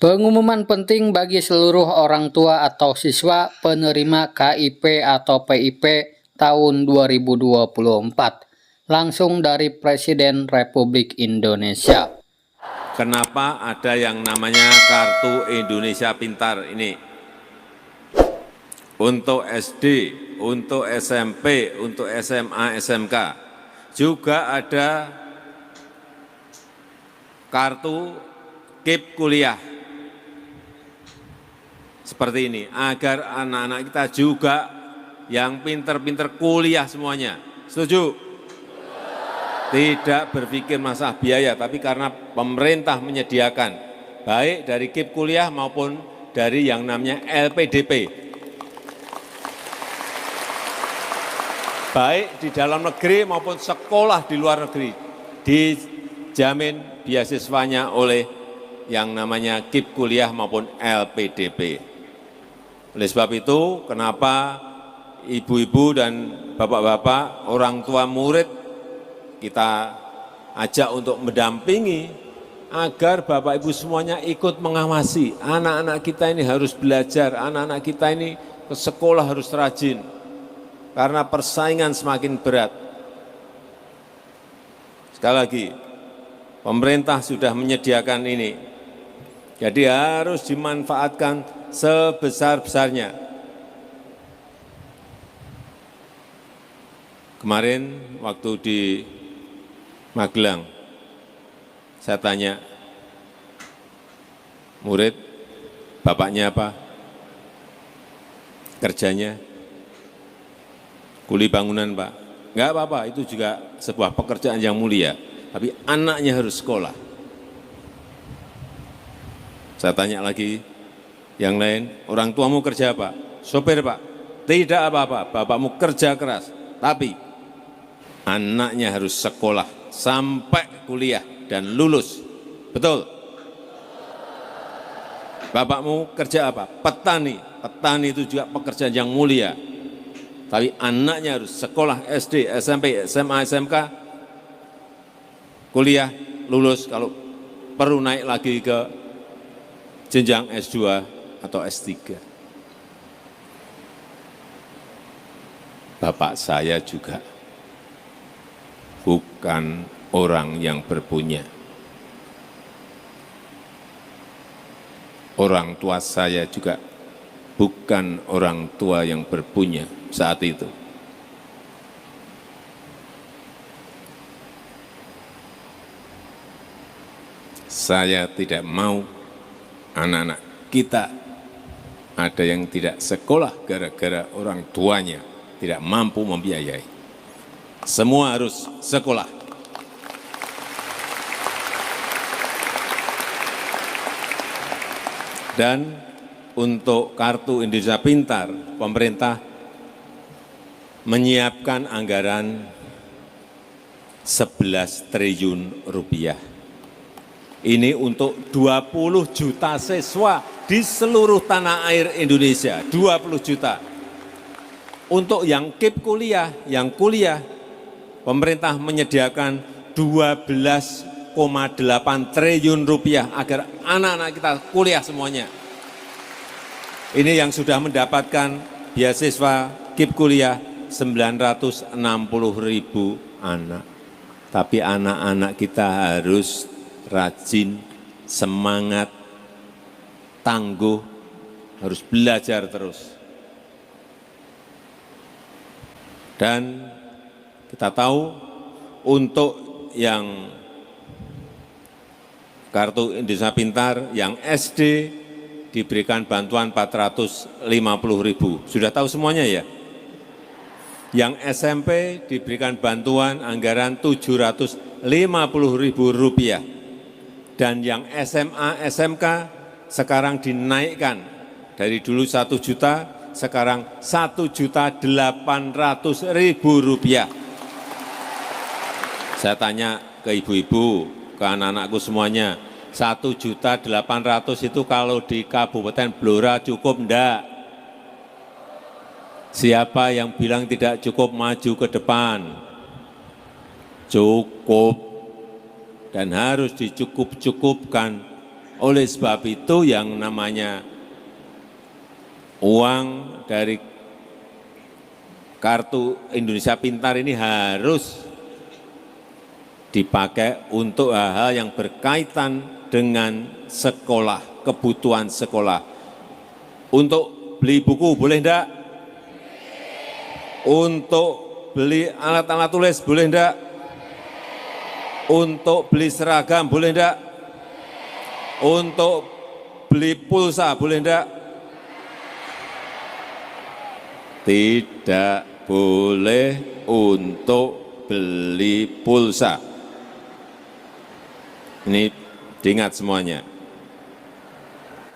Pengumuman penting bagi seluruh orang tua atau siswa penerima KIP atau PIP tahun 2024. Langsung dari Presiden Republik Indonesia. Kenapa ada yang namanya Kartu Indonesia Pintar ini? Untuk SD, untuk SMP, untuk SMA, SMK. Juga ada kartu KIP kuliah. Seperti ini, agar anak-anak kita juga yang pinter-pinter kuliah semuanya. Setuju? Tidak berpikir masalah biaya, tapi karena pemerintah menyediakan, baik dari KIP kuliah maupun dari yang namanya LPDP. Baik di dalam negeri maupun sekolah di luar negeri, dijamin beasiswanya oleh yang namanya KIP kuliah maupun LPDP. Oleh sebab itu, kenapa ibu-ibu dan bapak-bapak, orang tua murid, kita ajak untuk mendampingi agar Bapak Ibu semuanya ikut mengawasi. Anak-anak kita ini harus belajar, anak-anak kita ini ke sekolah harus rajin, karena persaingan semakin berat. Sekali lagi, pemerintah sudah menyediakan ini, jadi harus dimanfaatkan sebesar-besarnya. Kemarin waktu di Magelang, saya tanya murid, bapaknya apa? Kerjanya? Kuli bangunan, Pak. Enggak apa-apa, itu juga sebuah pekerjaan yang mulia. Tapi anaknya harus sekolah. Saya tanya lagi, yang lain, orang tuamu kerja apa? Sopir, Pak. Tidak apa-apa, bapakmu kerja keras. Tapi anaknya harus sekolah sampai kuliah dan lulus. Betul? Bapakmu kerja apa? Petani. Petani itu juga pekerjaan yang mulia. Tapi anaknya harus sekolah SD, SMP, SMA, SMK, kuliah, lulus, kalau perlu naik lagi ke jenjang S2 atau S3. Bapak saya juga bukan orang yang berpunya. Orang tua saya juga bukan orang tua yang berpunya saat itu. Saya tidak mau anak-anak kita ada yang tidak sekolah gara-gara orang tuanya tidak mampu membiayai. Semua harus sekolah. Dan untuk Kartu Indonesia Pintar, pemerintah menyiapkan anggaran 11 triliun rupiah. Ini untuk 20 juta siswa di seluruh tanah air Indonesia, 20 juta. Untuk yang KIP kuliah, yang kuliah, pemerintah menyediakan 12,8 triliun rupiah agar anak-anak kita kuliah semuanya. Ini yang sudah mendapatkan beasiswa KIP kuliah 960.000 anak. Tapi anak-anak kita harus rajin, semangat, tangguh, harus belajar terus. Dan kita tahu untuk yang Kartu Indonesia Pintar, yang SD diberikan bantuan 450.000. Sudah tahu semuanya ya? Yang SMP diberikan bantuan anggaran 750.000 rupiah. Dan yang SMA, SMK sekarang dinaikkan dari dulu 1 juta, sekarang 1.800.000 rupiah. Saya tanya ke ibu-ibu, ke anak-anakku semuanya, 1.800.000 itu kalau di Kabupaten Blora cukup enggak? Siapa yang bilang tidak cukup, maju ke depan. Cukup dan harus dicukup-cukupkan Oleh sebab itu yang namanya uang dari Kartu Indonesia Pintar ini harus dipakai untuk hal-hal yang berkaitan dengan sekolah, kebutuhan sekolah. Untuk beli buku boleh enggak? Untuk beli alat-alat tulis boleh enggak? Untuk beli seragam boleh enggak? Untuk beli pulsa boleh enggak? Tidak boleh untuk beli pulsa. Ini diingat semuanya.